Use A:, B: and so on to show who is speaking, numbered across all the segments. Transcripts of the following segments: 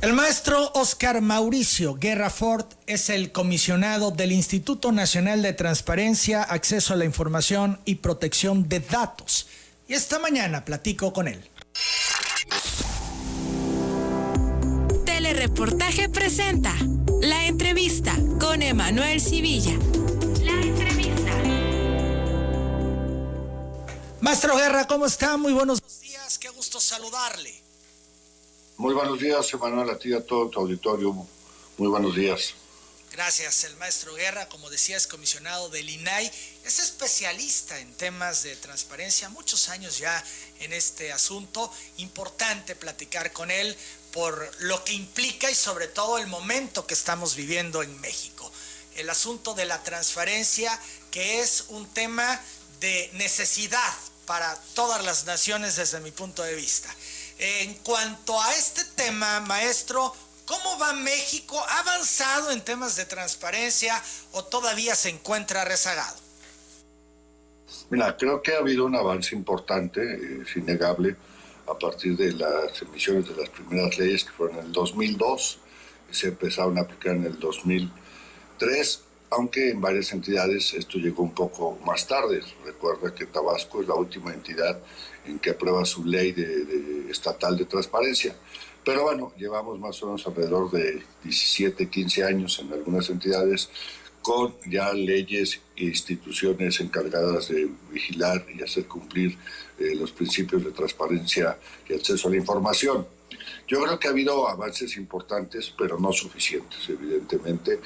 A: El maestro Oscar Mauricio Guerra Fort es el comisionado del Instituto Nacional de Transparencia, Acceso a la Información y Protección de Datos. Y esta mañana platico con él.
B: Telereportaje presenta La Entrevista con Emanuel Civilla. La Entrevista.
A: Maestro Guerra, ¿cómo está? Muy buenos días, qué gusto saludarle.
C: Muy buenos días, Emanuel, a ti y a todo tu auditorio. Muy buenos días.
A: Gracias. El maestro Guerra, como decía, es comisionado del INAI, es especialista en temas de transparencia, muchos años ya en este asunto. Importante platicar con él por lo que implica y sobre todo el momento que estamos viviendo en México. El asunto de la transparencia, que es un tema de necesidad para todas las naciones desde mi punto de vista. En cuanto a este tema, maestro, ¿cómo va México? ¿Ha avanzado en temas de transparencia o todavía se encuentra rezagado?
C: Mira, creo que ha habido un avance importante, es innegable, a partir de las emisiones de las primeras leyes que fueron en el 2002 y se empezaron a aplicar en el 2003, aunque en varias entidades esto llegó un poco más tarde. Recuerda que Tabasco es la última entidad en que aprueba su ley estatal de transparencia. Pero bueno, llevamos más o menos alrededor de 17, 15 años en algunas entidades con ya leyes e instituciones encargadas de vigilar y hacer cumplir los principios de transparencia y acceso a la información. Yo creo que ha habido avances importantes, pero no suficientes, evidentemente.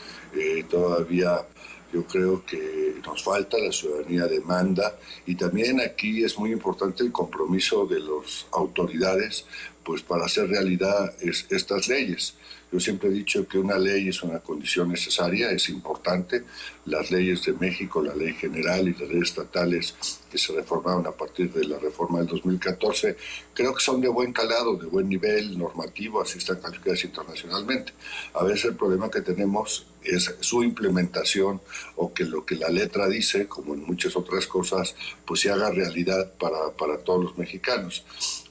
C: Todavía yo creo que nos falta, la ciudadanía demanda, y también aquí es muy importante el compromiso de las autoridades pues para hacer realidad estas leyes. Yo siempre he dicho que una ley es una condición necesaria, es importante. Las leyes de México, la ley general y las leyes estatales que se reformaron a partir de la reforma del 2014, creo que son de buen calado, de buen nivel normativo, así están calificadas internacionalmente. A veces el problema que tenemos es su implementación, o que lo que la letra dice, como en muchas otras cosas, pues se haga realidad para todos los mexicanos.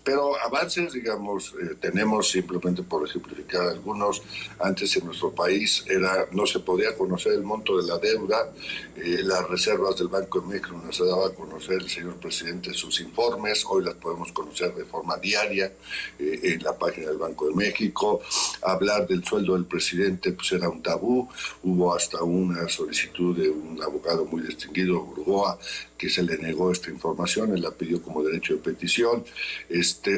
C: Pero avances, digamos, tenemos, simplemente por ejemplificar algunos. Antes en nuestro país no se podía conocer el monto de la deuda, las reservas del Banco de México no se daba a conocer el señor presidente sus informes, hoy las podemos conocer de forma diaria en la página del Banco de México. Hablar del sueldo del presidente pues era un tabú, hubo hasta una solicitud de un abogado muy distinguido, Burgoa, que se le negó esta información, él la pidió como derecho de petición.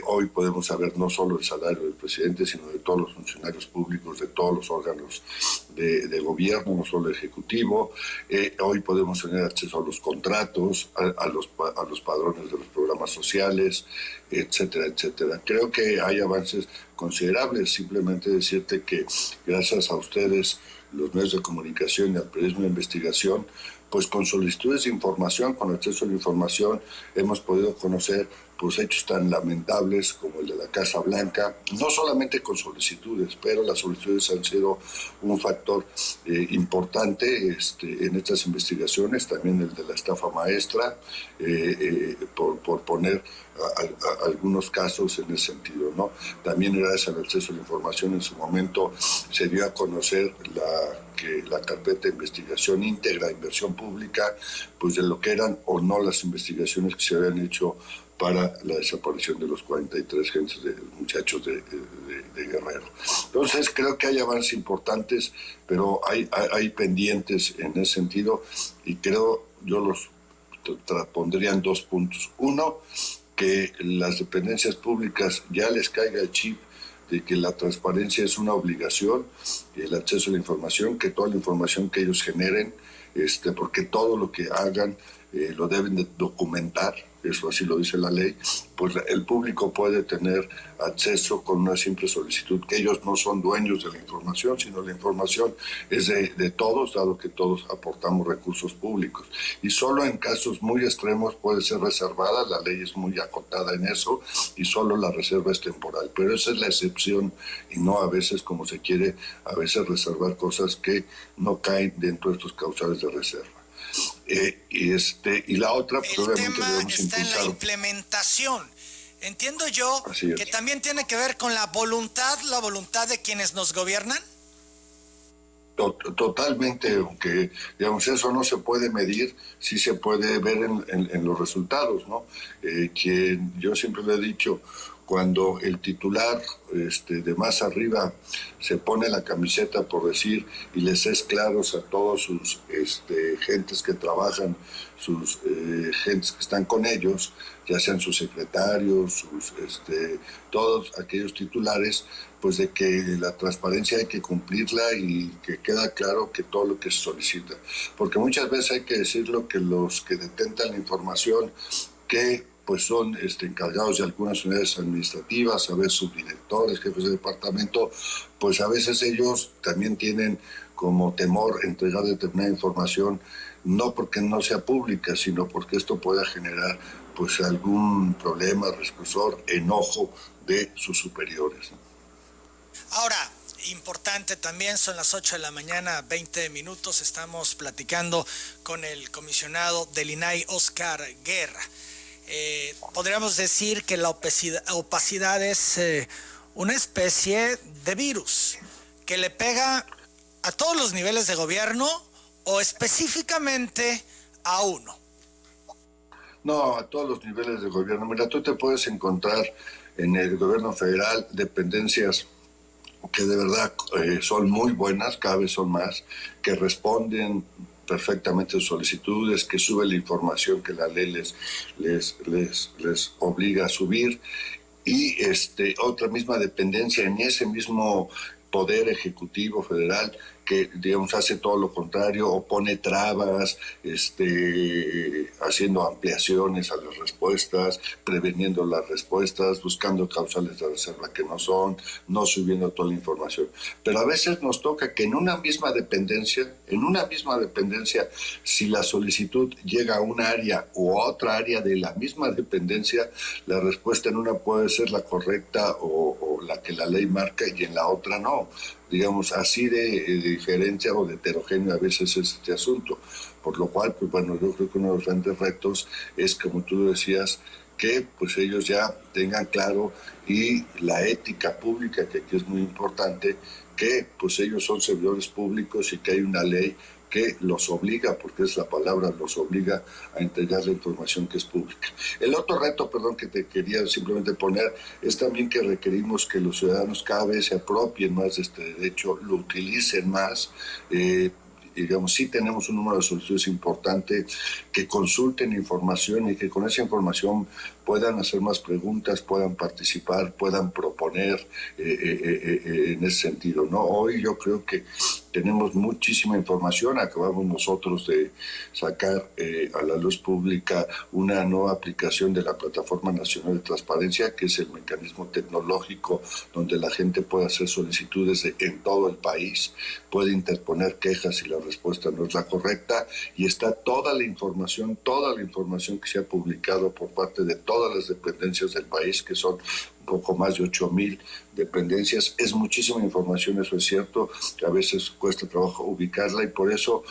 C: Hoy podemos saber no solo el salario del presidente, sino de todos los funcionarios públicos, de todos los órganos de gobierno, no solo ejecutivo. Hoy podemos tener acceso a los contratos, a los padrones de los programas sociales, etcétera, etcétera. Creo que hay avances considerables. Simplemente decirte que gracias a ustedes, los medios de comunicación y al periodismo de investigación, pues con solicitudes de información, con acceso a la información, hemos podido conocer pues hechos tan lamentables como el de la Casa Blanca, no solamente con solicitudes, pero las solicitudes han sido un factor importante en estas investigaciones, también el de la estafa maestra, por poner algunos casos en ese sentido, ¿no? También gracias al acceso a la información en su momento se dio a conocer que la carpeta de investigación íntegra de inversión pública, pues de lo que eran o no las investigaciones que se habían hecho para la desaparición de los 43 muchachos de Guerrero. Entonces creo que hay avances importantes, pero hay pendientes en ese sentido, y creo yo los pondría en 2 puntos. Uno, que las dependencias públicas ya les caiga el chip de que la transparencia es una obligación, el acceso a la información, que toda la información que ellos generen, porque todo lo que hagan lo deben de documentar, eso así lo dice la ley, pues el público puede tener acceso con una simple solicitud, que ellos no son dueños de la información, sino la información es de todos, dado que todos aportamos recursos públicos. Y solo en casos muy extremos puede ser reservada, la ley es muy acotada en eso, y solo la reserva es temporal. Pero esa es la excepción, y no a veces, como se quiere, a veces reservar cosas que no caen dentro de estos causales de reserva. Y la otra, pues
A: el
C: obviamente
A: tema
C: debemos
A: está
C: impulsar.
A: en la implementación. Entiendo yo que también tiene que ver con la voluntad de quienes nos gobiernan.
C: Totalmente, aunque digamos eso no se puede medir, sí se puede ver en los resultados, ¿no? Yo siempre le he dicho, cuando el titular de más arriba se pone la camiseta, por decir, y les es claros a todos sus gentes que trabajan, sus gentes que están con ellos, ya sean sus secretarios, todos aquellos titulares, pues de que la transparencia hay que cumplirla y que queda claro que todo lo que se solicita. Porque muchas veces hay que decirlo que los que detentan la información, que pues son encargados de algunas unidades administrativas, a veces subdirectores, jefes de departamento, pues a veces ellos también tienen como temor entregar determinada información, no porque no sea pública, sino porque esto pueda generar pues algún problema, rescosor, enojo de sus superiores, ¿no?
A: Ahora, importante también, son las 8 de la mañana, 20 minutos, estamos platicando con el comisionado del INAI, Óscar Guerra. Podríamos decir que la opacidad es una especie de virus que le pega a todos los niveles de gobierno o específicamente a uno.
C: No, a todos los niveles de gobierno. Mira, tú te puedes encontrar en el gobierno federal dependencias que de verdad son muy buenas, cada vez son más, que responden perfectamente sus solicitudes, que suben la información que la ley les obliga a subir, y otra misma dependencia en ese mismo poder ejecutivo federal que, digamos, hace todo lo contrario o pone trabas, haciendo ampliaciones a las respuestas, preveniendo las respuestas, buscando causales de reserva que no son, no subiendo toda la información. Pero a veces nos toca que en una misma dependencia, si la solicitud llega a un área u otra área de la misma dependencia, la respuesta en una puede ser la correcta o la que la ley marca y en la otra no. Digamos, así de diferencia o de heterogéneo a veces es este asunto. Por lo cual, pues bueno, yo creo que uno de los grandes retos es, como tú decías, que pues ellos ya tengan claro, y la ética pública, que aquí es muy importante, que pues ellos son servidores públicos y que hay una ley que los obliga, porque es la palabra, los obliga a entregar la información que es pública. El otro reto, perdón, que te quería simplemente poner, es también que requerimos que los ciudadanos cada vez se apropien más de este derecho, lo utilicen más. Digamos, sí tenemos un número de solicitudes importante, que consulten información y que con esa información puedan hacer más preguntas, puedan participar, puedan proponer en ese sentido, ¿no? Hoy yo creo que tenemos muchísima información. Acabamos nosotros de sacar a la luz pública una nueva aplicación de la Plataforma Nacional de Transparencia, que es el mecanismo tecnológico donde la gente puede hacer solicitudes en todo el país, puede interponer quejas si la respuesta no es la correcta, y está toda la información que se ha publicado por parte de todas las dependencias del país, que son poco más de 8,000 dependencias. Es muchísima información, eso es cierto, que a veces cuesta trabajo ubicarla, y por eso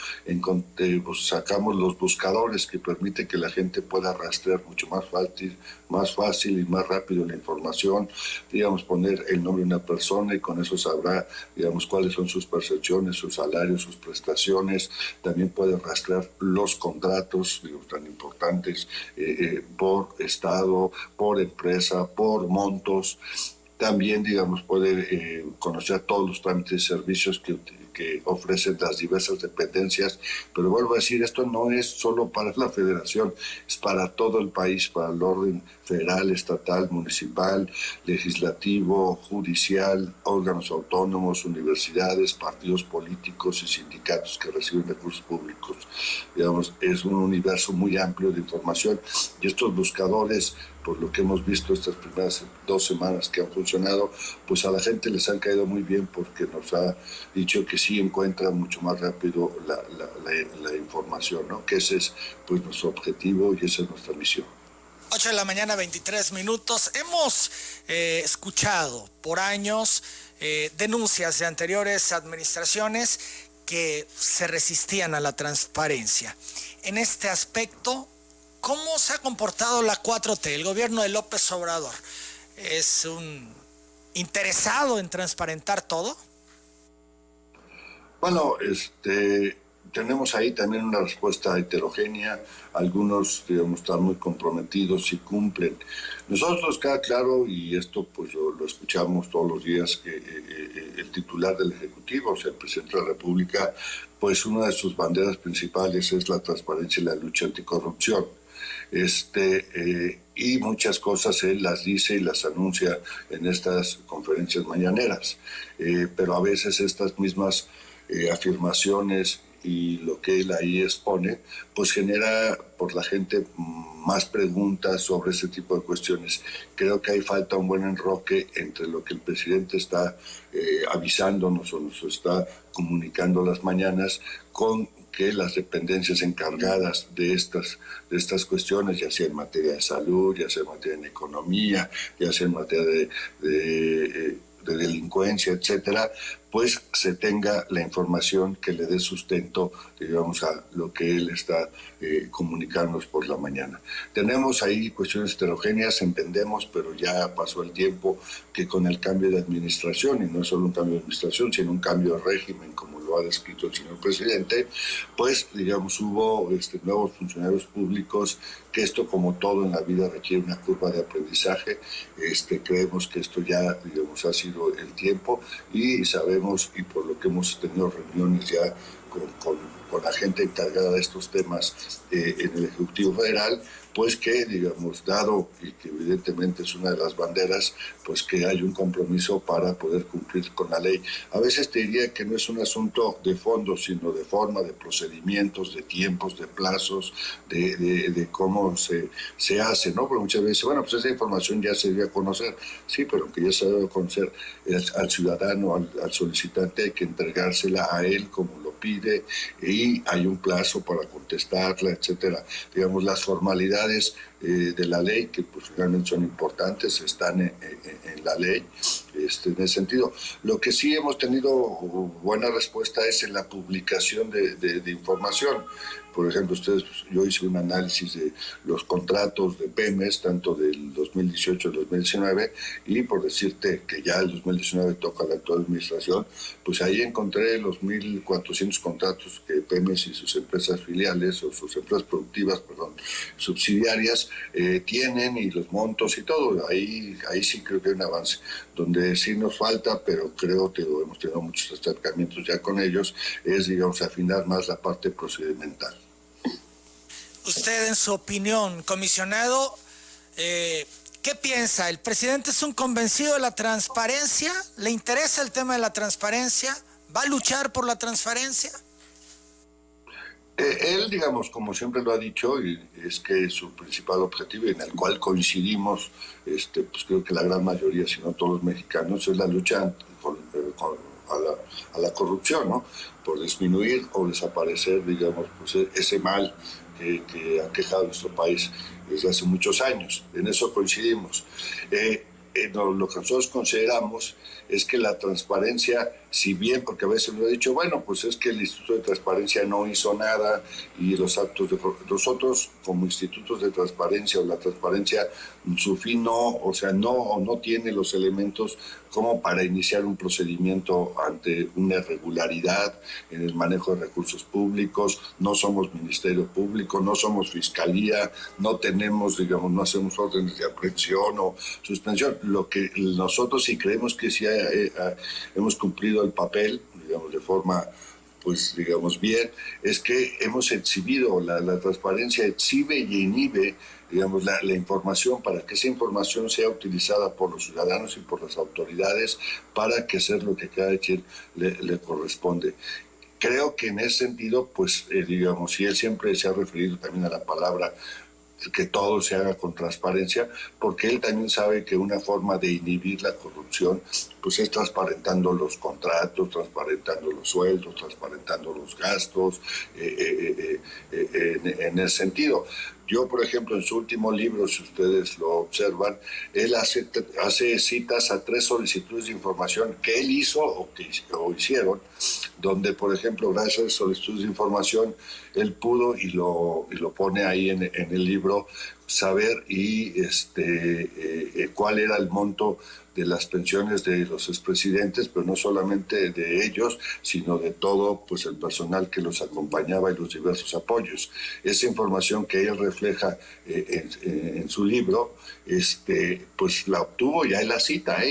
C: sacamos los buscadores que permiten que la gente pueda rastrear mucho más fácil y más rápido la información, digamos, poner el nombre de una persona y con eso sabrá, digamos, cuáles son sus percepciones, sus salarios, sus prestaciones. También puede rastrear los contratos, digamos, tan importantes, por estado, por empresa, por monto. También, digamos, puede conocer todos los trámites y servicios que ofrecen las diversas dependencias. Pero vuelvo a decir, esto no es solo para la federación, es para todo el país, para el orden federal, estatal, municipal, legislativo, judicial, órganos autónomos, universidades, partidos políticos y sindicatos que reciben recursos públicos. Digamos, es un universo muy amplio de información, y estos buscadores, por lo que hemos visto estas primeras 2 semanas que han funcionado, pues a la gente les han caído muy bien, porque nos ha dicho que sí encuentran mucho más rápido la información, ¿no? Que ese es pues nuestro objetivo y esa es nuestra misión.
A: 8 de la mañana, 23 minutos. Hemos escuchado por años denuncias de anteriores administraciones que se resistían a la transparencia. En este aspecto, ¿cómo se ha comportado la 4T, el gobierno de López Obrador? ¿Es un interesado en transparentar todo?
C: Bueno, tenemos ahí también una respuesta heterogénea. Algunos, digamos, están muy comprometidos y cumplen. Nosotros nos queda claro, y esto pues lo escuchamos todos los días, que el titular del Ejecutivo, o sea, el presidente de la República, pues una de sus banderas principales es la transparencia y la lucha anticorrupción. Y muchas cosas él las dice y las anuncia en estas conferencias mañaneras, pero a veces estas mismas afirmaciones y lo que él ahí expone, pues genera por la gente más preguntas sobre ese tipo de cuestiones. Creo que ahí falta un buen enroque entre lo que el presidente está avisándonos o nos está comunicando las mañanas con que las dependencias encargadas de estas cuestiones, ya sea en materia de salud, ya sea en materia de economía, ya sea en materia de delincuencia, etcétera, pues se tenga la información que le dé sustento, digamos, a lo que él está comunicándonos por la mañana. Tenemos ahí cuestiones heterogéneas, entendemos, pero ya pasó el tiempo que con el cambio de administración, y no es solo un cambio de administración, sino un cambio de régimen, como lo ha descrito el señor presidente, pues, digamos, hubo nuevos funcionarios públicos, que esto, como todo en la vida, requiere una curva de aprendizaje. Creemos que esto ya, digamos, ha sido el tiempo, y sabemos, y por lo que hemos tenido reuniones ya con la gente encargada de estos temas en el Ejecutivo Federal, pues que, digamos, dado y que evidentemente es una de las banderas, pues que hay un compromiso para poder cumplir con la ley. A veces te diría que no es un asunto de fondo, sino de forma, de procedimientos, de tiempos, de plazos, de cómo se hace, ¿no? Porque muchas veces, bueno, pues esa información ya se debe a conocer, sí, pero aunque ya se debe a conocer al ciudadano, al solicitante, hay que entregársela a él como lo pide, y hay un plazo para contestarla, etcétera. Digamos, las formalidades de la ley, que pues realmente son importantes, están en la ley, en ese sentido. Lo que sí hemos tenido buena respuesta es en la publicación de información. Por ejemplo, yo hice un análisis de los contratos de Pemex, tanto del 2018 al 2019, y por decirte que ya el 2019 toca la actual administración, pues ahí encontré los 1.400 contratos que Pemex y sus empresas filiales, o sus empresas productivas, subsidiarias, tienen, y los montos y todo. Ahí sí creo que hay un avance. Donde sí nos falta, pero creo que hemos tenido muchos acercamientos ya con ellos, es, digamos, afinar más la parte procedimental.
A: Usted, en su opinión, comisionado, ¿qué piensa? ¿El presidente es un convencido de la transparencia? ¿Le interesa el tema de la transparencia? ¿Va a luchar por la transparencia?
C: Él, digamos, como siempre lo ha dicho, y es que su principal objetivo, y en el cual coincidimos, pues creo que la gran mayoría, si no todos los mexicanos, es la lucha a la corrupción, ¿no? Por disminuir o desaparecer, digamos, pues ese mal que ha quejado a nuestro país desde hace muchos años. En eso coincidimos. Lo que nosotros consideramos es que la transparencia, si bien, porque a veces nos ha dicho, bueno, pues es que el Instituto de Transparencia no hizo nada, y nosotros como institutos de transparencia, o la transparencia, su fin no tiene los elementos como para iniciar un procedimiento ante una irregularidad en el manejo de recursos públicos. No somos Ministerio Público, no somos Fiscalía, no tenemos, digamos, no hacemos órdenes de aprehensión o suspensión. Lo que nosotros sí creemos que sí hemos cumplido el papel, digamos, de forma, pues, digamos, bien, es que hemos exhibido, la transparencia exhibe y inhibe, digamos, la información, para que esa información sea utilizada por los ciudadanos y por las autoridades para que hacer lo que a cada quien le corresponde. Creo que en ese sentido, pues, digamos, y él siempre se ha referido también a la palabra que todo se haga con transparencia, porque él también sabe que una forma de inhibir la corrupción, pues, es transparentando los contratos, transparentando los sueldos, transparentando los gastos, en ese sentido. Yo, por ejemplo, en su último libro, si ustedes lo observan, él hace citas a 3 solicitudes de información que él hizo o hicieron, donde, por ejemplo, gracias a esas solicitudes de información, él pudo, y lo pone ahí en el libro, saber cuál era el monto de las pensiones de los expresidentes, pero no solamente de ellos, sino de todo pues el personal que los acompañaba y los diversos apoyos. Esa información que él refleja en su libro, pues la obtuvo, y ahí la cita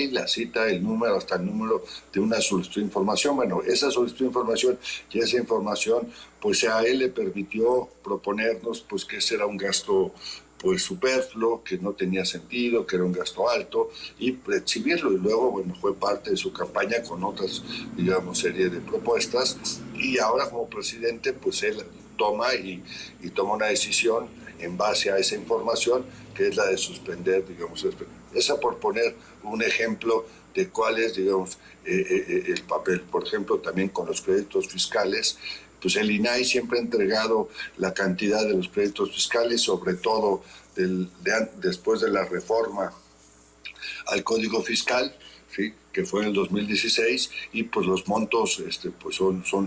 C: el número, hasta el número de una solicitud de información. Bueno, esa solicitud de información y esa información, pues a él le permitió proponernos pues que ese era un gasto pues superfluo, que no tenía sentido, que era un gasto alto, y exhibirlo. Y luego, bueno, fue parte de su campaña con otras, digamos, serie de propuestas, y ahora como presidente, pues él toma una decisión en base a esa información, que es la de suspender, digamos, esa, por poner un ejemplo de cuál es, digamos, el papel. Por ejemplo, también con los créditos fiscales, pues el INAI siempre ha entregado la cantidad de los créditos fiscales, sobre todo después de la reforma al Código Fiscal, ¿sí?, que fue en el 2016, y pues los montos pues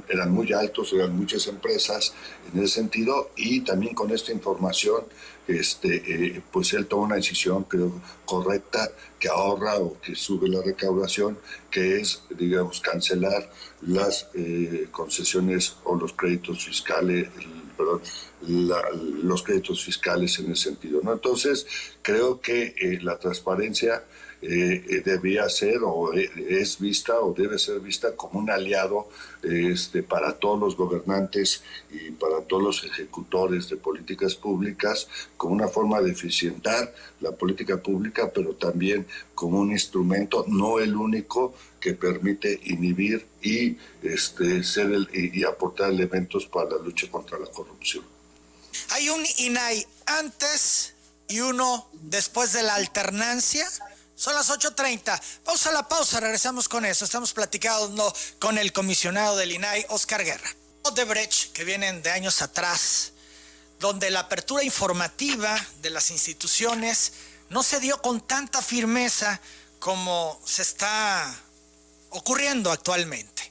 C: eran muy altos, eran muchas empresas en ese sentido, y también con esta información pues él toma una decisión, creo, correcta, que ahorra o que sube la recaudación, que es, digamos, cancelar las concesiones o los créditos fiscales, los créditos fiscales en ese sentido, ¿no? Entonces, creo que la transparencia debía ser o es vista o debe ser vista como un aliado para todos los gobernantes y para todos los ejecutores de políticas públicas, como una forma de eficientar la política pública, pero también como un instrumento, no el único, que permite inhibir y y aportar elementos para la lucha contra la corrupción.
A: Hay un INAI antes y uno después de la alternancia. Son las 8:30. Pausa la pausa, regresamos con eso. Estamos platicando con el comisionado del INAI, Óscar Guerra. Odebrecht, que vienen de años atrás, donde la apertura informativa de las instituciones no se dio con tanta firmeza como se está ocurriendo actualmente.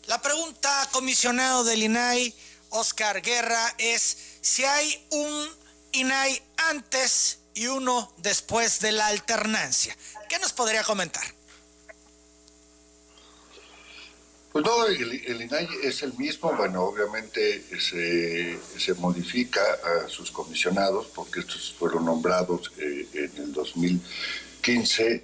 A: La pregunta, comisionado del INAI, Óscar Guerra, es si hay un INAI antes y uno después de la alternancia. ¿Qué nos podría comentar?
C: Pues no, el INAI es el mismo. Bueno, obviamente se modifica a sus comisionados, porque estos fueron nombrados en el 2015,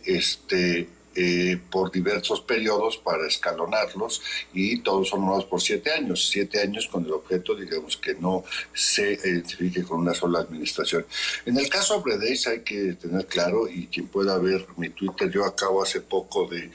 C: por diversos periodos para escalonarlos, y todos son nombrados por 7 años. 7 años con el objeto, digamos, que no se identifique con una sola administración. En el caso Bredeis hay que tener claro, y quien pueda ver mi Twitter, yo acabo hace poco de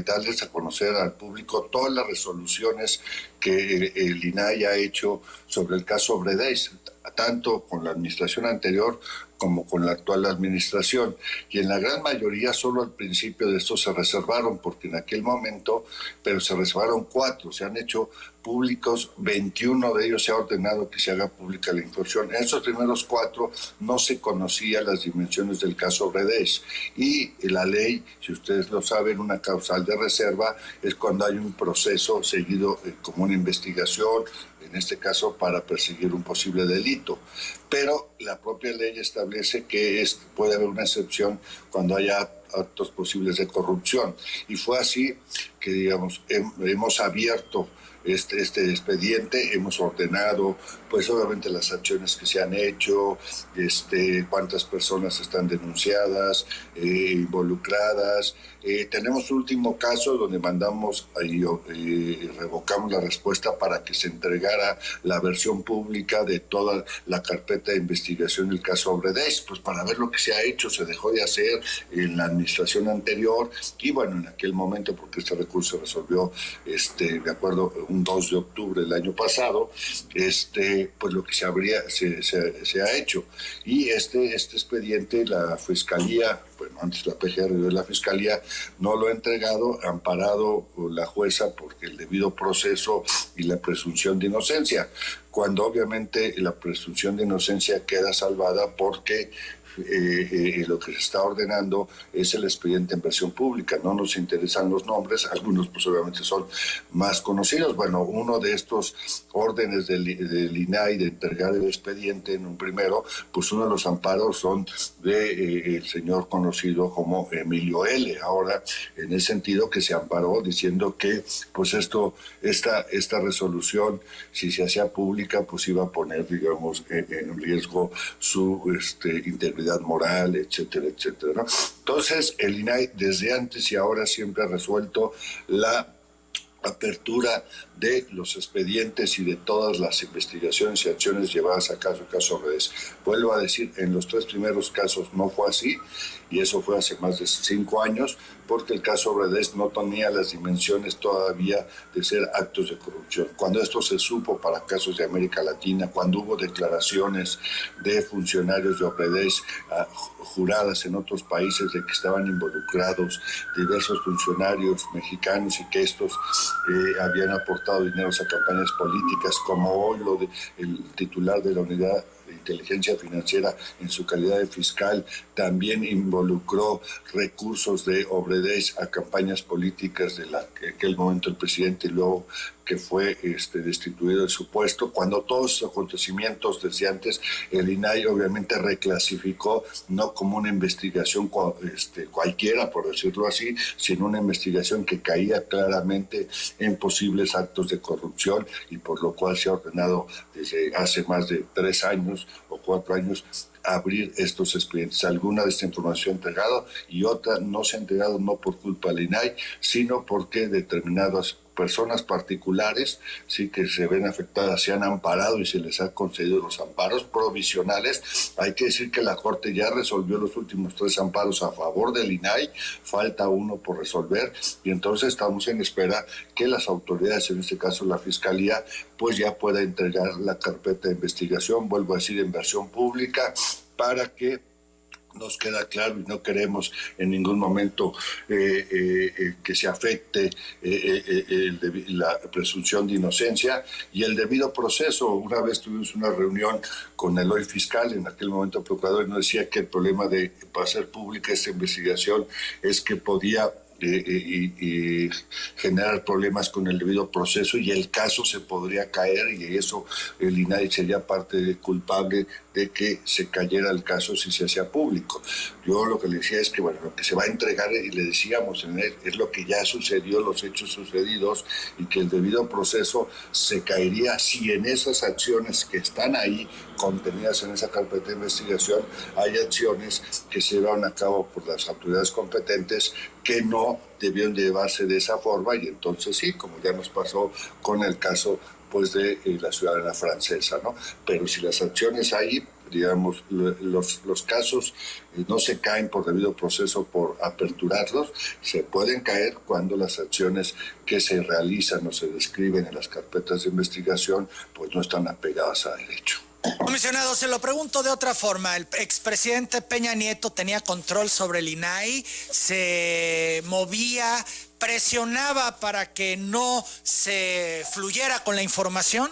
C: darles a conocer al público todas las resoluciones que el INAI ha hecho sobre el caso Bredeis, tanto con la administración anterior como con la actual administración, y en la gran mayoría solo al principio de esto se reservaron, porque en aquel momento, pero se reservaron 4, se han hecho públicos 21 de ellos, se ha ordenado que se haga pública la información. En esos primeros 4 no se conocían las dimensiones del caso Bredeis, y la ley, si ustedes lo saben, una causal de reserva es cuando hay un proceso seguido como una investigación, en este caso para perseguir un posible delito. Pero la propia ley establece que puede haber una excepción cuando haya actos posibles de corrupción. Y fue así que, digamos, hemos abierto este expediente, hemos ordenado, pues obviamente las acciones que se han hecho, cuántas personas están denunciadas, involucradas. Tenemos un último caso donde mandamos y revocamos la respuesta para que se entregara la versión pública de toda la carpeta de investigación del caso Bredeis, pues para ver lo que se ha hecho. Se dejó de hacer en la administración anterior, y bueno, en aquel momento, porque este recurso se resolvió, de acuerdo, un 2 de octubre del año pasado, pues lo que se ha hecho. Y este expediente, la Fiscalía, bueno, antes la PGR de la Fiscalía, no lo ha entregado, amparado por la jueza porque el debido proceso y la presunción de inocencia. cuando obviamente la presunción de inocencia queda salvada porque lo que se está ordenando es el expediente en versión pública. No nos interesan los nombres, algunos pues obviamente son más conocidos. Bueno, uno de estos órdenes del INAI de entregar el expediente en un primero, pues uno de los amparos son de el señor conocido como Emilio L. Ahora, en ese sentido que se amparó diciendo que pues esta resolución, si se hacía pública, pues iba a poner, digamos, en riesgo su integridad moral, etcétera, etcétera, ¿no? Entonces, el INAI desde antes y ahora siempre ha resuelto la apertura de los expedientes y de todas las investigaciones y acciones llevadas a caso Redés. Vuelvo a decir, en los 3 primeros casos no fue así, y eso fue hace más de 5 años, porque el caso Redés no tenía las dimensiones todavía de ser actos de corrupción. Cuando esto se supo para casos de América Latina, cuando hubo declaraciones de funcionarios de Redés juradas en otros países de que estaban involucrados diversos funcionarios mexicanos y que estos habían aportado dineros a campañas políticas, como hoy el titular de la unidad de inteligencia financiera en su calidad de fiscal también involucró recursos de Obredés a campañas políticas de en aquel momento el presidente y luego que fue destituido de su puesto. Cuando todos esos acontecimientos desde antes, el INAI obviamente reclasificó no como una investigación cualquiera, por decirlo así, sino una investigación que caía claramente en posibles actos de corrupción, y por lo cual se ha ordenado desde hace más de 3 años o 4 años abrir estos expedientes. Alguna de esta información ha entregado y otra no se ha entregado, no por culpa del INAI, sino porque determinadas personas particulares sí que se ven afectadas, se han amparado y se les ha concedido los amparos provisionales. Hay que decir que la Corte ya resolvió los últimos 3 amparos a favor del INAI, falta uno por resolver, y entonces estamos en espera que las autoridades, en este caso la Fiscalía, pues ya pueda entregar la carpeta de investigación, vuelvo a decir, en versión pública, para que nos queda claro, y no queremos en ningún momento que se afecte la presunción de inocencia y el debido proceso. Una vez tuvimos una reunión con el hoy fiscal, en aquel momento procurador, y nos decía que el problema de hacer pública esta investigación es que podía generar problemas con el debido proceso y el caso se podría caer, y eso el INAI sería parte culpable de que se cayera el caso si se hacía público. Yo lo que le decía es que, bueno, lo que se va a entregar, y le decíamos en él, es lo que ya sucedió, los hechos sucedidos, y que el debido proceso se caería si en esas acciones que están ahí contenidas en esa carpeta de investigación hay acciones que se llevan a cabo por las autoridades competentes que no debieron llevarse de esa forma, y entonces sí, como ya nos pasó con el caso pues de la ciudadana francesa, ¿no? Pero si las acciones ahí, digamos, los casos no se caen por debido proceso por aperturarlos, se pueden caer cuando las acciones que se realizan o se describen en las carpetas de investigación pues no están apegadas a derecho.
A: Comisionado, se lo pregunto de otra forma. El expresidente Peña Nieto tenía control sobre el INAI, se movía, presionaba para que no se fluyera con la información.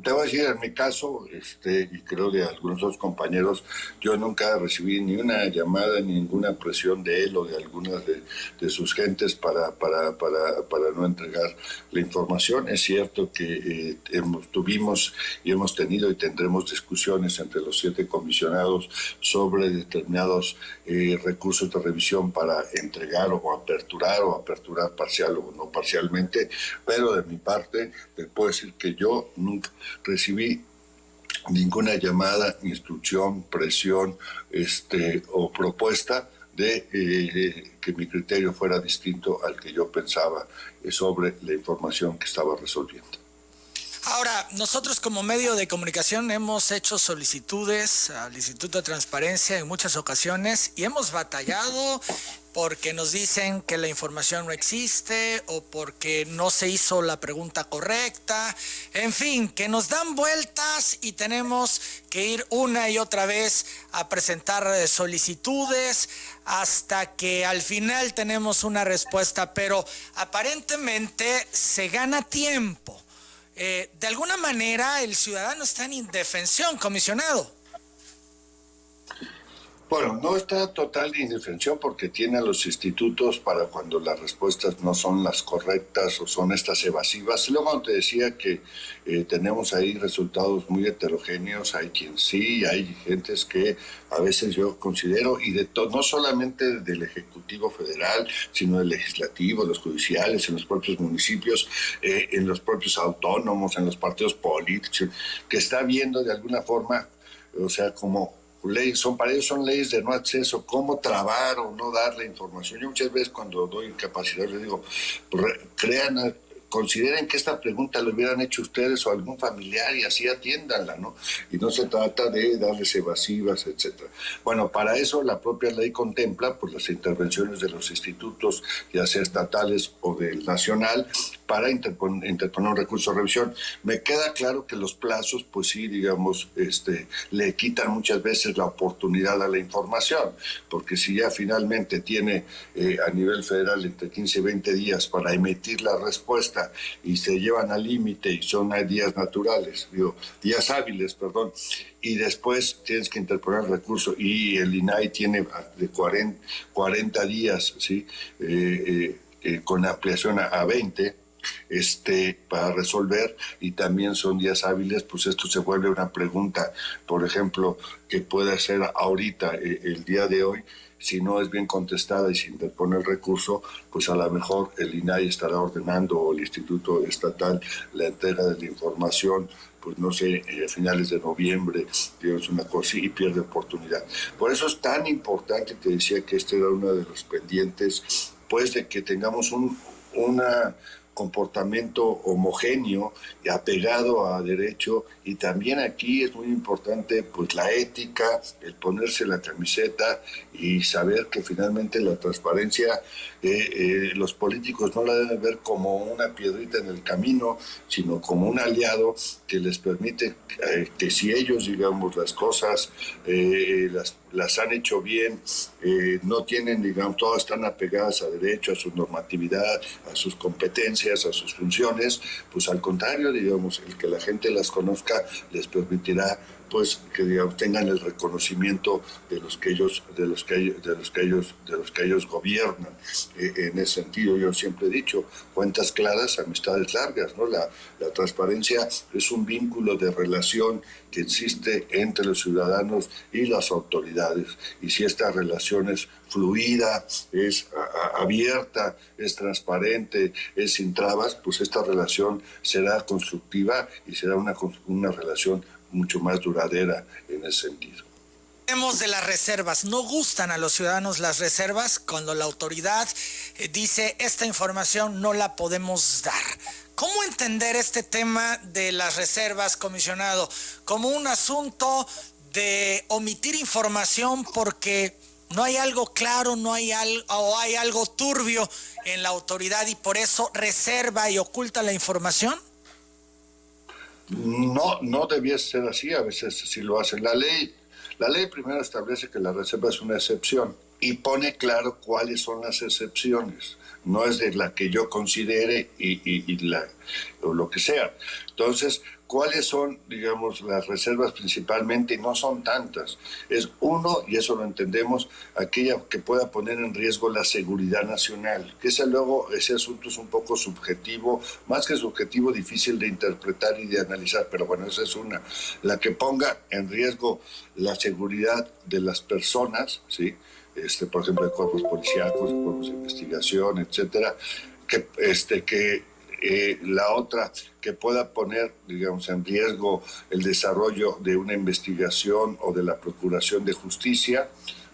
C: Te voy a decir, en mi caso, y creo de algunos otros compañeros, yo nunca recibí ni una llamada, ni ninguna presión de él o de algunas de sus gentes para no entregar la información. Es cierto que tuvimos y hemos tenido y tendremos discusiones entre los 7 comisionados sobre determinados recursos de revisión para entregar o aperturar parcial o no parcialmente, pero de mi parte te puedo decir que yo nunca recibí ninguna llamada, instrucción, presión o propuesta de que mi criterio fuera distinto al que yo pensaba sobre la información que estaba resolviendo.
A: Ahora, nosotros como medio de comunicación hemos hecho solicitudes al Instituto de Transparencia en muchas ocasiones y hemos batallado porque nos dicen que la información no existe o porque no se hizo la pregunta correcta. En fin, que nos dan vueltas y tenemos que ir una y otra vez a presentar solicitudes hasta que al final tenemos una respuesta, pero aparentemente se gana tiempo. de alguna manera el ciudadano está en indefensión, comisionado.
C: Bueno, no está total de indefensión porque tiene a los institutos para cuando las respuestas no son las correctas o son estas evasivas. Luego te decía que tenemos ahí resultados muy heterogéneos, hay quien sí, hay gentes que a veces yo considero, y de todo, no solamente del Ejecutivo Federal, sino del Legislativo, los judiciales, en los propios municipios, en los propios autónomos, en los partidos políticos, que está viendo de alguna forma, o sea, como leyes, para ellos son leyes de no acceso, cómo trabar o no dar la información. Yo muchas veces cuando doy incapacidad les digo, consideren que esta pregunta lo hubieran hecho ustedes o algún familiar y así atiéndanla, ¿no? Y no se trata de darles evasivas, etcétera. Bueno, para eso la propia ley contempla pues las intervenciones de los institutos, ya sea estatales o del nacional, para interponer un recurso de revisión. Me queda claro que los plazos, pues sí, digamos, le quitan muchas veces la oportunidad a la información, porque si ya finalmente tiene a nivel federal entre 15 y 20 días para emitir la respuesta y se llevan al límite y son días naturales, días hábiles, perdón, y después tienes que interponer el recurso y el INAI tiene de 40 días, ¿sí? Con ampliación a 20, para resolver, y también son días hábiles, pues esto se vuelve una pregunta, por ejemplo, que puede hacer ahorita, el día de hoy, si no es bien contestada y se interpone el recurso, pues a lo mejor el INAI estará ordenando o el Instituto Estatal la entrega de la información, pues no sé, a finales de noviembre, digamos una cosa, y pierde oportunidad. Por eso es tan importante, te decía que este era uno de los pendientes, pues de que tengamos una comportamiento homogéneo y apegado a derecho, y también aquí es muy importante pues la ética, el ponerse la camiseta y saber que finalmente la transparencia los políticos no la deben ver como una piedrita en el camino, sino como un aliado que les permite que si ellos, digamos, las cosas las han hecho bien, no tienen, digamos, todas están apegadas a derecho, a su normatividad, a sus competencias, a sus funciones, pues al contrario, digamos, el que la gente las conozca les permitirá pues que digamos tengan el reconocimiento de los que ellos gobiernan. En ese sentido yo siempre he dicho, cuentas claras, amistades largas, ¿no? La transparencia es un vínculo de relación que existe entre los ciudadanos y las autoridades, y si esta relación es fluida, es abierta, es transparente, es sin trabas, pues esta relación será constructiva y será una relación mucho más duradera en ese sentido.
A: Hablemos de las reservas. No gustan a los ciudadanos las reservas cuando la autoridad dice esta información no la podemos dar. ¿Cómo entender este tema de las reservas, comisionado? ¿Como un asunto de omitir información porque no hay algo claro, no hay algo, o hay algo turbio en la autoridad y por eso reserva y oculta la información?
C: No debía ser así, a veces sí lo hace. La ley primero establece que la reserva es una excepción y pone claro cuáles son las excepciones. No es de la que yo considere o lo que sea. Entonces, ¿cuáles son, digamos, las reservas principalmente? Y no son tantas. Es uno, y eso lo entendemos, aquella que pueda poner en riesgo la seguridad nacional. Que ese asunto es un poco subjetivo, más que subjetivo, difícil de interpretar y de analizar, pero bueno, esa es una. La que ponga en riesgo la seguridad de las personas, ¿sí? Por ejemplo, de cuerpos policíacos, de cuerpos de investigación, etcétera, la otra que pueda poner, digamos, en riesgo el desarrollo de una investigación o de la procuración de justicia,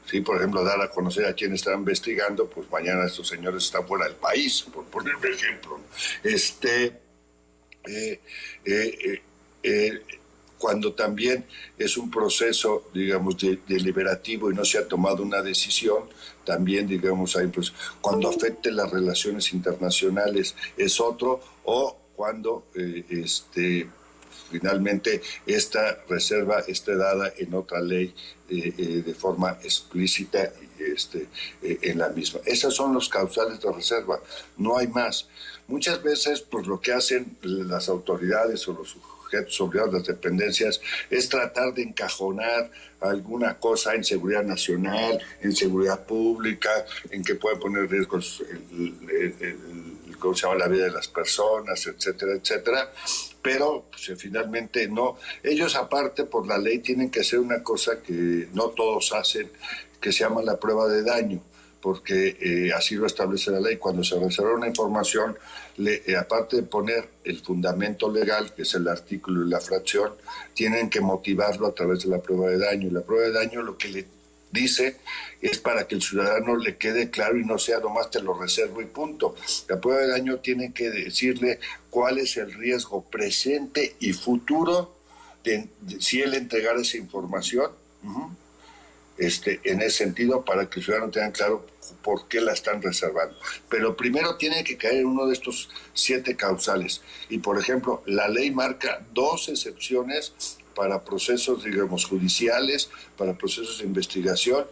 C: ¿sí? Por ejemplo, dar a conocer a quién está investigando, pues mañana estos señores están fuera del país, por poner un ejemplo. Cuando también es un proceso, digamos, deliberativo y no se ha tomado una decisión, también, digamos, hay, pues, cuando afecte las relaciones internacionales es otro, o cuando finalmente esta reserva esté dada en otra ley de forma explícita en la misma. Esos son los causales de reserva, no hay más. Muchas veces, pues lo que hacen las autoridades o los sujetos obligados, las dependencias, es tratar de encajonar alguna cosa en seguridad nacional, en seguridad pública, en que pueden poner riesgos ¿cómo se llama?, la vida de las personas, etcétera, etcétera. Pero pues, finalmente no. Ellos aparte por la ley tienen que hacer una cosa que no todos hacen, que se llama la prueba de daño, porque así lo establece la ley. Cuando se reserva una información, aparte de poner el fundamento legal, que es el artículo y la fracción, tienen que motivarlo a través de la prueba de daño. Y la prueba de daño lo que le dice es para que el ciudadano le quede claro y no sea nomás te lo reservo y punto. La prueba de daño tiene que decirle cuál es el riesgo presente y futuro de si él entregara esa información. En ese sentido, para que el ciudadano tenga claro por qué la están reservando. Pero primero tiene que caer en uno de estos 7 causales. Y, por ejemplo, la ley marca 2 excepciones para procesos, digamos, judiciales, para procesos de investigación,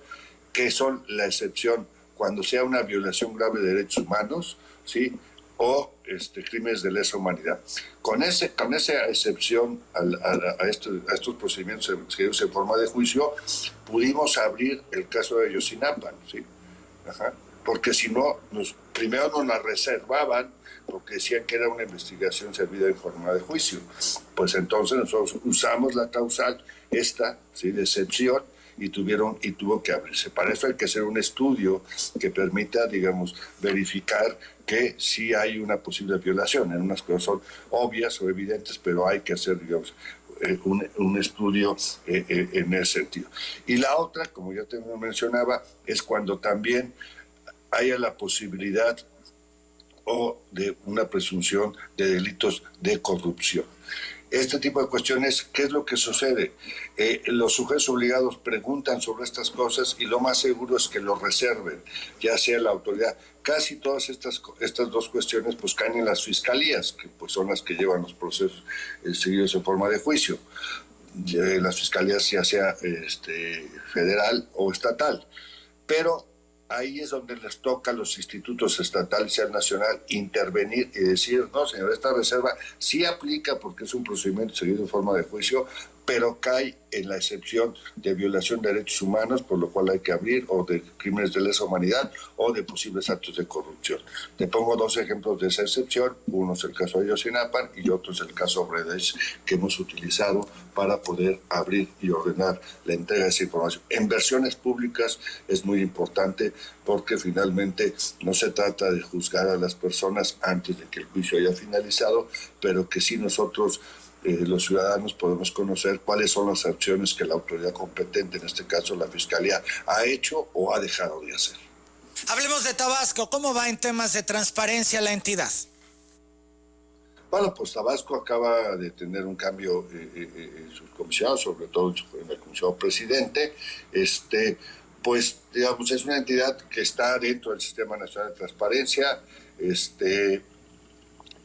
C: que son la excepción cuando sea una violación grave de derechos humanos, ¿sí?, o crímenes de lesa humanidad. Con esa excepción a estos procedimientos en forma de juicio, pudimos abrir el caso de Ayotzinapa, ¿sí? Porque si no, primero nos la reservaban porque decían que era una investigación servida en forma de juicio. Pues entonces nosotros usamos la causal, ¿sí?, de excepción, y tuvo que abrirse. Para eso hay que hacer un estudio que permita, digamos, verificar que sí hay una posible violación. En unas cosas son obvias o evidentes, pero hay que hacer, digamos, un estudio en ese sentido. Y la otra, como ya te mencionaba, es cuando también haya la posibilidad o de una presunción de delitos de corrupción. Este tipo de cuestiones, ¿qué es lo que sucede? Los sujetos obligados preguntan sobre estas cosas y lo más seguro es que lo reserven, ya sea la autoridad. Casi todas estas 2 cuestiones pues caen en las fiscalías, que pues son las que llevan los procesos seguidos en forma de juicio. Las fiscalías ya sea federal o estatal. Pero ahí es donde les toca a los institutos estatales y al nacional intervenir y decir, no, señor, esta reserva sí aplica porque es un procedimiento seguido en forma de juicio, pero cae en la excepción de violación de derechos humanos, por lo cual hay que abrir, o de crímenes de lesa humanidad, o de posibles actos de corrupción. Te pongo 2 ejemplos de esa excepción. Uno es el caso de Ayotzinapa y otro es el caso Bredes, que hemos utilizado para poder abrir y ordenar la entrega de esa información. En versiones públicas es muy importante porque finalmente no se trata de juzgar a las personas antes de que el juicio haya finalizado, pero que sí nosotros, los ciudadanos, podemos conocer cuáles son las acciones que la autoridad competente, en este caso la Fiscalía, ha hecho o ha dejado de hacer.
A: Hablemos de Tabasco. ¿Cómo va en temas de transparencia la entidad?
C: Bueno, pues Tabasco acaba de tener un cambio en sus comisionados, sobre todo en el comisionado presidente. Pues, digamos, es una entidad que está dentro del Sistema Nacional de Transparencia,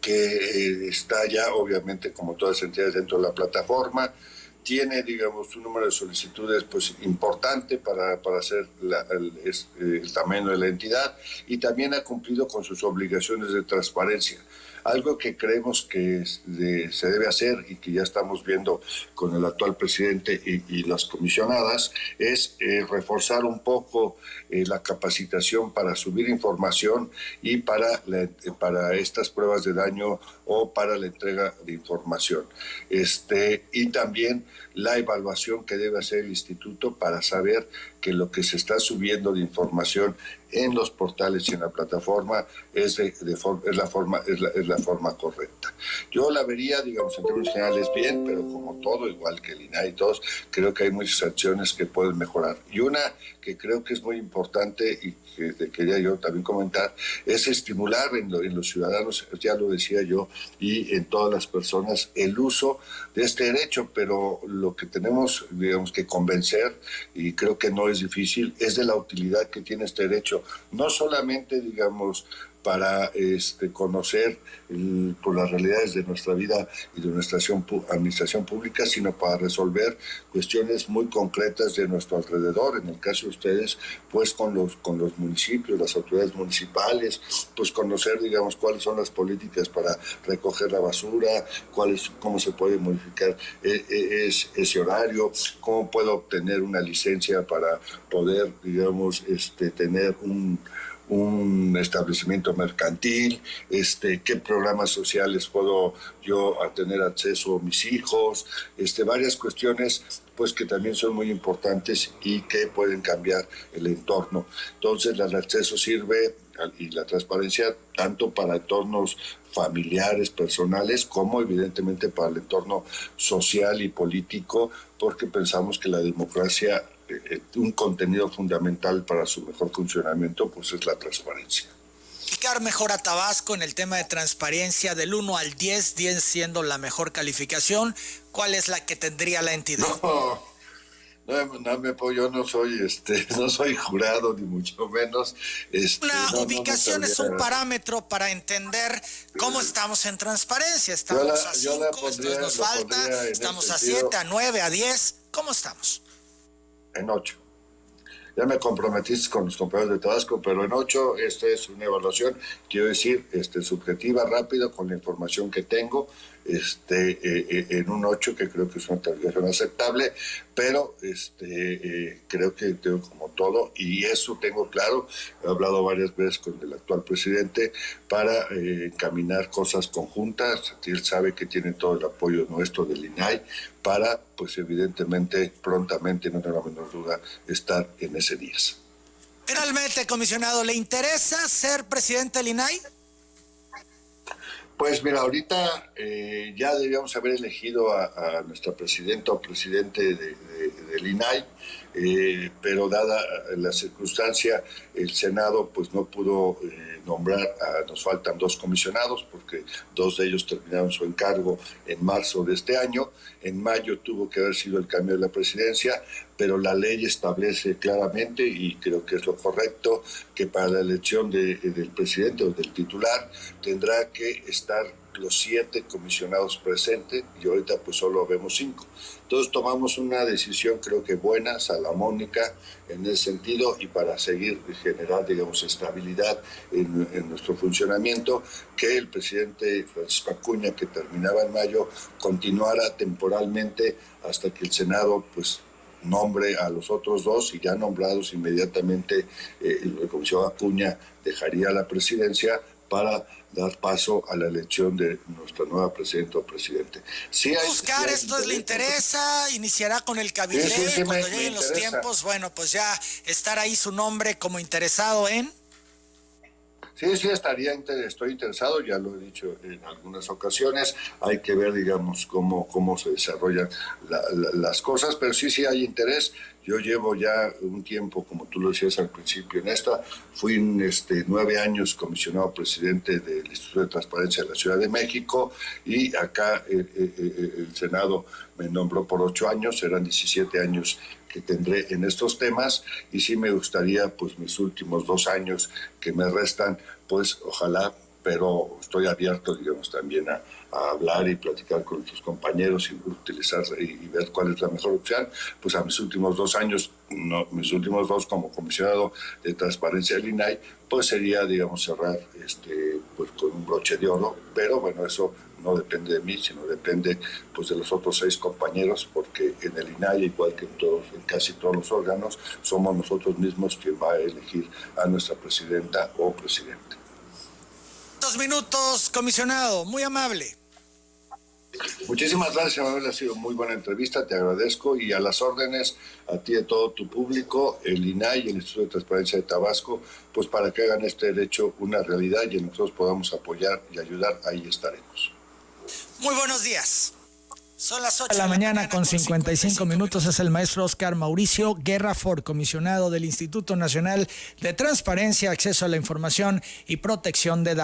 C: que está ya, obviamente, como todas las entidades, dentro de la plataforma. Tiene, digamos, un número de solicitudes pues importante para hacer el tamaño de la entidad, y también ha cumplido con sus obligaciones de transparencia. Algo que creemos que se debe hacer y que ya estamos viendo con el actual presidente y las comisionadas es reforzar un poco la capacitación para subir información y para estas pruebas de daño o para la entrega de información. Y también la evaluación que debe hacer el instituto para saber que lo que se está subiendo de información en los portales y en la plataforma es la forma correcta. Yo la vería, digamos, en términos generales bien, pero como todo, igual que el INAI y todos, creo que hay muchas acciones que pueden mejorar. Y una que creo que es muy importante y que te quería yo también comentar, es estimular en los ciudadanos, ya lo decía yo, y en todas las personas, el uso de este derecho, pero lo que tenemos, digamos, que convencer, y creo que no es difícil, es de la utilidad que tiene este derecho, no solamente, digamos, para conocer por las realidades de nuestra vida y de nuestra administración pública, sino para resolver cuestiones muy concretas de nuestro alrededor. En el caso de ustedes, pues con los municipios, las autoridades municipales, pues conocer, digamos, cuáles son las políticas para recoger la basura, cómo se puede modificar ese horario, cómo puedo obtener una licencia para poder, digamos, tener un establecimiento mercantil, qué programas sociales puedo yo tener acceso a mis hijos, varias cuestiones pues que también son muy importantes y que pueden cambiar el entorno. Entonces el acceso sirve y la transparencia tanto para entornos familiares, personales, como evidentemente para el entorno social y político, porque pensamos que la democracia, un contenido fundamental para su mejor funcionamiento, pues es la transparencia.
A: Calificar mejor a Tabasco en el tema de transparencia del 1 al 10, 10 siendo la mejor calificación, ¿cuál es la que tendría la entidad?
C: Yo no soy no soy jurado ni mucho menos.
A: Una ubicación es un parámetro para entender cómo estamos en transparencia. Estamos a 5, esto nos falta, estamos a 7, a 9, a 10. ¿Cómo estamos?
C: En 8. Ya me comprometiste con los compañeros de Tabasco, pero en 8, esta es una evaluación, quiero decir, subjetiva, rápida, con la información que tengo, en un 8, que creo que es una calificación aceptable, pero creo que tengo como todo, y eso tengo claro, he hablado varias veces con el actual presidente para encaminar cosas conjuntas. Él sabe que tiene todo el apoyo nuestro del INAI para, pues evidentemente, prontamente, no tengo la menor duda, estar en ese 10.
A: Finalmente, comisionado, ¿le interesa ser presidente del INAI?
C: Pues mira, ahorita ya debíamos haber elegido a nuestra presidenta o presidente del INAI, pero dada la circunstancia, el Senado pues no pudo nombrar, nos faltan 2 comisionados, porque 2 de ellos terminaron su encargo en marzo de este año. En mayo tuvo que haber sido el cambio de la presidencia, pero la ley establece claramente, y creo que es lo correcto, que para la elección del presidente o del titular tendrá que estar los 7 comisionados presentes, y ahorita pues solo vemos 5. Entonces tomamos una decisión, creo que buena, salamónica en ese sentido, y para seguir generar, digamos, estabilidad en nuestro funcionamiento, que el presidente Francisco Acuña, que terminaba en mayo, continuara temporalmente hasta que el Senado pues nombre a los otros 2, y ya nombrados inmediatamente el comisionado Acuña dejaría la presidencia para dar paso a la elección de nuestra nueva presidenta o presidente.
A: Oscar, ¿esto le interesa? ¿Iniciará con el cabildeo?
C: Sí,
A: cuando lleguen los tiempos, bueno, pues ya estar ahí su nombre como interesado en...
C: Sí, estoy interesado, ya lo he dicho en algunas ocasiones. Hay que ver, digamos, cómo se desarrollan las cosas, pero sí hay interés. Yo llevo ya un tiempo, como tú lo decías al principio, en esta. Fui 9 años comisionado presidente del Instituto de Transparencia de la Ciudad de México, y acá el Senado me nombró por 8 años, serán 17 años que tendré en estos temas, y sí me gustaría, pues mis últimos 2 años que me restan, pues ojalá, pero estoy abierto, digamos, también a hablar y platicar con nuestros compañeros y utilizar y ver cuál es la mejor opción. Pues a mis últimos 2 años, mis últimos 2 como comisionado de transparencia del INAI, pues sería, digamos, cerrar pues con un broche de oro, pero bueno, eso no depende de mí, sino depende pues de los otros 6 compañeros, porque en el INAI, igual que en casi todos los órganos, somos nosotros mismos quien va a elegir a nuestra presidenta o presidente.
A: 2 minutos, comisionado, muy amable.
C: Muchísimas gracias, Manuel, ha sido muy buena entrevista, te agradezco, y a las órdenes a ti y a todo tu público, el INAI y el Instituto de Transparencia de Tabasco, pues para que hagan este derecho una realidad y nosotros podamos apoyar y ayudar, ahí estaremos.
A: Muy buenos días. Son las 8 de la mañana con 55 minutos. Es el maestro Oscar Mauricio Guerra Fort, comisionado del Instituto Nacional de Transparencia, Acceso a la Información y Protección de Datos.